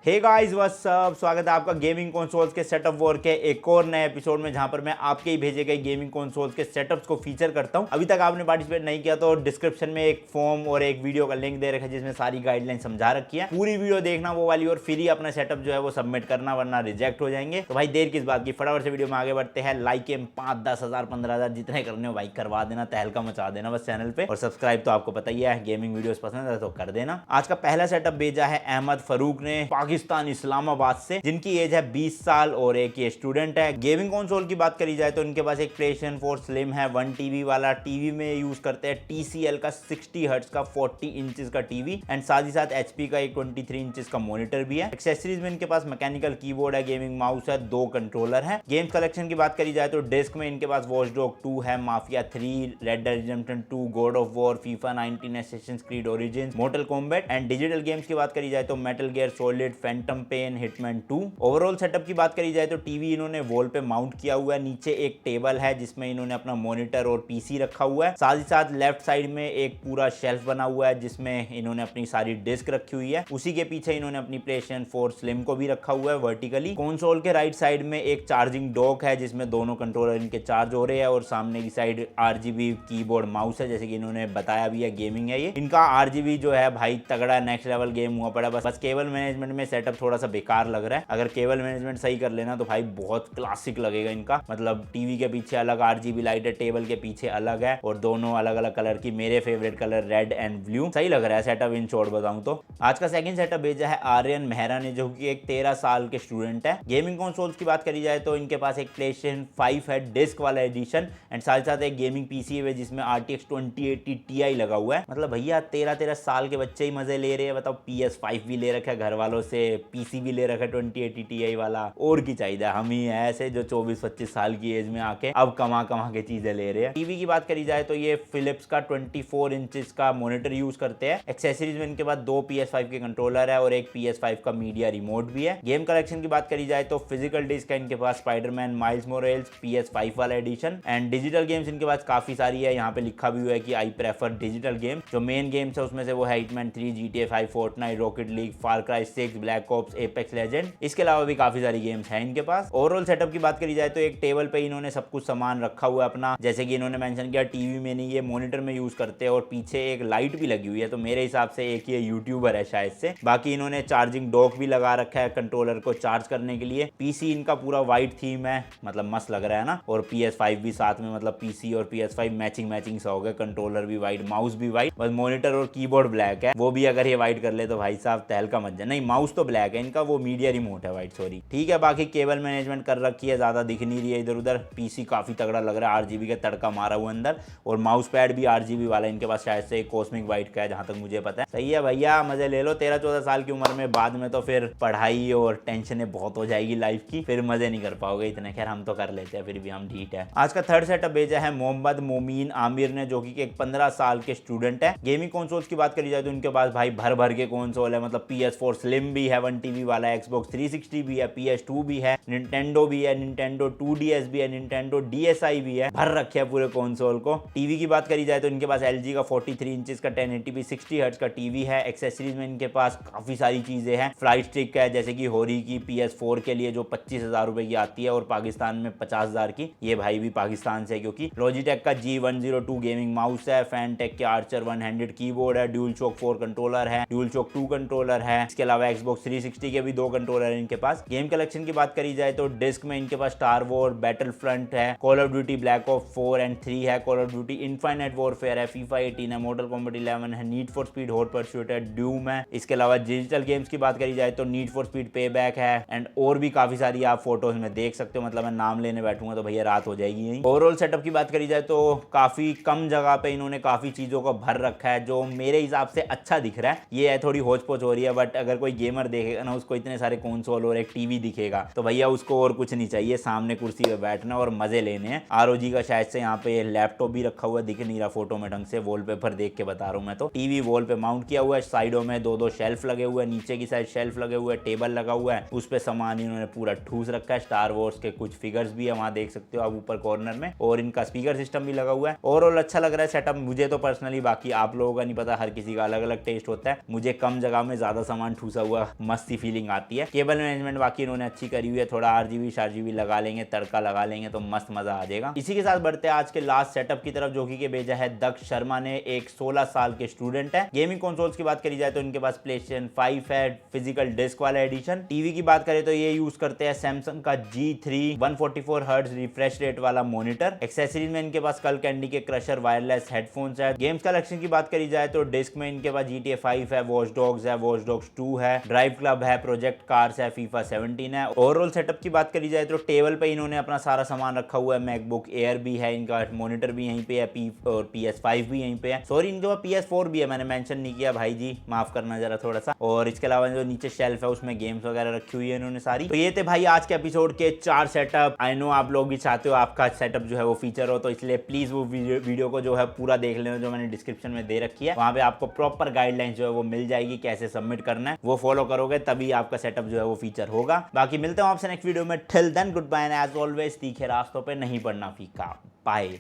Hey guys what's up, स्वागत है आपका गेमिंग कंसोल्स के सेटअप वॉर के एक और नए एपिसोड में, जहां पर मैं आपके ही भेजे गए गेमिंग कंसोल्स के सेटअप्स को फीचर करता हूं। अभी तक आपने पार्टिसिपेट नहीं किया तो डिस्क्रिप्शन में एक फॉर्म और एक वीडियो का लिंक दे रखा है जिसमें सारी गाइडलाइन समझा रखी है। पूरी वीडियो देखना वो वाली और फिर ही अपना सेटअप जो है वो सबमिट करना, वरना रिजेक्ट हो जाएंगे। तो भाई देर किस बात की, फटाफट से वीडियो में आगे बढ़ते हैं। लाइक 5-10 हज़ार 15,000 जितने करने हो भाई करवा देना, तहलका मचा देना बस चैनल पे। और सब्सक्राइब तो आपको पता ही है, गेमिंग वीडियोस पसंद है तो कर देना। आज का पहला सेटअप भेजा है अहमद फरूक ने पाकिस्तान इस्लामाबाद से, जिनकी एज है 20 साल और एक ये स्टूडेंट है। गेमिंग कंसोल की बात करी जाए तो इनके पास एक PlayStation 4 स्लिम है, 1 टीवी वाला। टीवी में यूज करते हैं TCL का 60 हर्ट्ज का 40 इंचेस का टीवी एंड साथ ही साथ HP का एक 23 इंचेस का मॉनिटर भी है। एक्सेसरीज में इनके पास मैकेनिकल कीबोर्ड है, गेमिंग माउस है, 2 कंट्रोलर है। गेम्स कलेक्शन की बात करी जाए तो डिस्क में इनके पास वॉच डॉग 2 है, Mafia 3, Red Dead Redemption 2, God of War, FIFA 19, Assassin's Creed Origins, Mortal Kombat. And digital games की बात करी जाए तो Metal Gear Solid, Phantom Pain, Hitman 2। Overall setup की बात करी जाए तो टीवी इन्होंने वॉल पे माउंट किया हुआ है, नीचे एक टेबल है जिसमें इन्होंने अपना मॉनिटर और पीसी रखा हुआ है। साथ ही साथ लेफ्ट साइड में एक पूरा शेल्फ बना हुआ है जिसमें इन्होंने अपनी सारी डिस्क रखी हुई है। उसी के पीछे इन्होंने अपनी PlayStation 4 स्लिम को भी रखा हुआ है वर्टिकली। कंसोल के राइट साइड में एक चार्जिंग डॉक है जिसमें दोनों कंट्रोलर इनके चार्ज हो रहे हैं, और सामने की साइड RGB कीबोर्ड माउस है, जैसे कि इन्होंने बताया भी है गेमिंग है ये। इनका RGB जो है भाई तगड़ा नेक्स्ट लेवल गेम हुआ पड़ा। बस केबल मैनेजमेंट में सेटअप थोड़ा सा बेकार लग रहा है। अगर केबल मैनेजमेंट सही कर लेना तो भाई बहुत क्लासिक लगेगा इनका। मतलब टीवी के पीछे अलग RGB लाइट है, टेबल के पीछे अलग है, और दोनों अलग अलग कलर की। मेरे favourite colour red and blue. सही लग रहा है सेटअप इन शॉर्ट बताऊं तो। आज का सेकंड सेटअप भेजा है आर्यन मेहरा ने, जो कि एक 13 साल के स्टूडेंट है। गेमिंग कंसोल्स की बात करी जाए तो इनके पास एक PlayStation 5 है डिस्क वाला एडिशन, एंड साथ ही साथ एक गेमिंग पीसी है जिसमें RTX 2080 Ti लगा हुआ है। मतलब भैया 13 साल के बच्चे ही मजे ले रहे हैं। बताओ PS5 भी ले रखा है घर वालों से, PC भी ले रखा है 2080 Ti वाला। और की चाहिए, हम ही ऐसे जो 24-25 साल की एज में आके अब कमा के चीजें ले रहे हैं। टीवी की बात करी जाए तो ये फिलिप्स का 24 इंचेस का मॉनिटर यूज करते हैं। एक्सेसरीज में इनके पास 2 PS5 के कंट्रोलर है और एक PS5 का मीडिया रिमोट भी है। गेम कलेक्शन की बात करी जाए तो फिजिकल डिस्क है इनके पास स्पाइडरमैन माइल्स मोरेल्स PS5 वाला एडिशन, एंड डिजिटल गेम्स इनके पास काफी सारी है। यहाँ पे लिखा भी हुआ है कि आई प्रेफर डिजिटल गेम। जो मेन गेम्स है उसमें से वो है Hitman 3, GTA 5, Fortnite, Rocket League, Far Cry 6, Black Ops, Apex Legend. इसके अलावा भी काफी सारी गेम्स हैं इनके पास। ओवरऑल सेटअप की बात करी जाए तो एक टेबल पे इन्होंने सब कुछ सामान रखा हुआ है अपना, जैसे कि इन्होंने मेंशन किया टीवी में नहीं, ये मॉनिटर में यूज करते हैं। और पीछे एक लाइट भी लगी हुई है, तो मेरे हिसाब से एक ये यूट्यूबर है शायद से। बाकी इन्होंने चार्जिंग डॉक भी लगा रखा है कंट्रोलर को चार्ज करने के लिए। पीसी इनका पूरा व्हाइट थीम है, मतलब मस्त लग रहा है ना। और PS5 भी साथ में, मतलब पीसी और PS5 मैचिंग सा हो गया। कंट्रोलर भी व्हाइट, माउस भी व्हाइट, बस मॉनिटर और कीबोर्ड ब्लैक है। वो भी अगर ये व्हाइट कर ले तो भाई साहब तहलका मच जाए। नहीं, माउस तो ब्लैक है इनका, वो मीडिया रिमोट है व्हाइट, सॉरी। ठीक है, बाकी केबल मैनेजमेंट कर रखी है, ज्यादा दिख नहीं रही है इधर उधर। पीसी काफी तगड़ा लग रहा है, RGB का तड़का मारा हुआ अंदर। और माउस पैड भी RGB वाला इनके पास, शायद से कॉस्मिक व्हाइट का है जहां तक मुझे पता है। सही है भैया, मजे ले लो 13-14 साल की उम्र में। बाद में तो फिर पढ़ाई और टेंशनें बहुत हो जाएगी लाइफ की, फिर मजे नहीं कर पाओगे इतने। खैर हम तो कर लेते हैं, फिर भी हम ठीक है। आज का थर्ड सेटअप भेजा है मोहम्मद मोमीन आमिर ने, जो कि एक 15 साल के स्टूडेंट है। गेमिंग कंसोल्स की बात करी जाए तो उनके पास भाई भर के कंसोल है। मतलब PS4 स्लिम भी है, 1 टीवी वाला, Xbox 360 भी है, PS2 भी है, निंटेंडो भी है, निंटेंडो 2DS भी है, निंटेंडो DSi भी है। भर रखे है पूरे कंसोल को। टीवी की बात करी जाए तो इनके पास LG का 43 इंचेस का 1080p 60 हर्ट्ज का टीवी है। एक्सेसरीज में इनके पास काफी सारी चीजें हैं। फ्लाइट स्टिक है, जैसे कि होरी की PS4 के लिए जो 25,000 रुपए की आती है और पाकिस्तान में 50,000 की। ये भाई भी पाकिस्तान से, क्योंकि लॉजिटेक का G102 गेमिंग माउस है, फैनटेक के आर्चर 1 हैंडेड कीबोर्ड है, ड्यूल शॉक 4 कंट्रोलर है, ड्यूल शॉक 2 कंट्रोलर है। इसके अलावा Xbox 360 के भी 2 कंट्रोलर है इनके पास। गेम कलेक्शन की बात करी जाए तो डिस्क में इनके पास स्टार वॉर, बैटल फ्रंट है, call of duty black ops 4 and 3 है, call of duty infinite warfare है, FIFA 18 है, मोर्टल कॉम्बैट 11 है, need for speed hot pursuit है, ड्यूम है। इसके अलावा डिजिटल गेम्स की बात करी जाए तो नीड फॉर स्पीड पे बैक है, एंड और भी काफी सारी आप फोटोज में देख सकते हो। मतलब मैं नाम लेने बैठूंगा तो भैया रात हो जाएगी यही। ओवरऑल सेटअप की बात करी जाए तो काफी कम जगह पे इन्होंने काफी चीजों को भर रखा है, जो मेरे हिसाब से अच्छा दिख रहा है। ये है थोड़ी होच पोच हो रही है, बट अगर कोई गेमर देखेगा ना, उसको इतने सारे कंसोल और एक टीवी दिखेगा तो भैया उसको और कुछ नहीं चाहिए, सामने कुर्सी पे बैठना और मजे लेने हैं। ROG का शायद से यहाँ पे लैपटॉप भी रखा हुआ, दिख नहीं रहा फोटो में ढंग से, वॉलपेपर देख के बता रहा हूँ मैं तो। टीवी वॉल पे माउंट किया हुआ है, साइडों में 2-2 शेल्फ लगे हुए हैं, नीचे की साइड शेल्फ लगे हुए हैं, टेबल लगा हुआ है, उस पे सामान इन्होंने पूरा ठूस रखा है। स्टार वॉर्स के कुछ फिगर्स भी है, वहां देख सकते हो आप ऊपर कॉर्नर में, और इनका स्पीकर सिस्टम भी लगा हुआ है। ओवरऑल अच्छा लग रहा है सेटअप मुझे तो पर्सनली, बाकी आप लोगों का नहीं पता, हर किसी का अलग अलग टेस्ट होता है। मुझे कम जगह में ज्यादा सामान ठूसा हुआ मस्ती फीलिंग आती है। केबल मैनेजमेंट बाकी इन्होंने अच्छी करी हुई है, थोड़ा आरजीबी शारजीबी लगा लेंगे, तड़का लगा लेंगे तो मस्त मजा आ जाएगा। इसी के साथ बढ़ते हैं आज के लास्ट सेटअप की तरफ, जो कि भेजा है दक्ष शर्मा ने। एक 16 साल के स्टूडेंट है। गेमिंग कंसोल्स की बात करी जाए तो इनके पास प्लेस्टेशन 5 है, फिजिकल डिस्क वाला एडिशन। टीवी की बात करें तो ये यूज करते हैं सैमसंग का G3 144 हर्ट्ज रिफ्रेश रेट वाला मॉनिटर। एक्सेसरीज में इनके पास कल कैंडी के क्रशर वायरलेस हेडफोन्स है। गेम्स कलेक्शन की बात करी जाए तो डिस्क में इनके पास GTA 5 है, वॉच डॉग्स है, वॉच डॉग्स 2 है, ड्राइव क्लब है, प्रोजेक्ट कार्स है, FIFA 17 है। ओवरऑल सेटअप की बात करी जाए तो टेबल पे इन्होंने अपना सारा सामान रखा हुआ है। मैकबुक एयर भी है, इनका मॉनिटर भी यहीं पे है, और PS5 भी यहीं पे है। सॉरी, इनके पास PS4 भी है, मैंने मेंशन नहीं किया भाई जी, माफ करना जरा थोड़ा सा। और इसके अलावा जो नीचे शेल्फ है उसमें गेम्स वगैरह रखी हुई है इन्होंने सारी। तो ये थे भाई आज के एपिसोड के 4 सेटअप। आई नो आप लोग भी चाहते हो आपका सेटअप जो है वो फीचर हो, तो इसलिए प्लीज वो वीडियो को जो है पूरा देख लेना, जो मैंने डिस्क्रिप्शन में दे रखी है। वहां पे आपको प्रॉपर गाइडलाइंस जो है वो मिल जाएगी, कैसे सबमिट करना है वो फॉलो करोगे तभी आपका सेटअप जो है वो फीचर होगा। बाकी मिलते हैं आपसे नेक्स्ट वीडियो में। Till then good bye and as always तीखे रास्तों पे नहीं पड़ना फीका। बाय।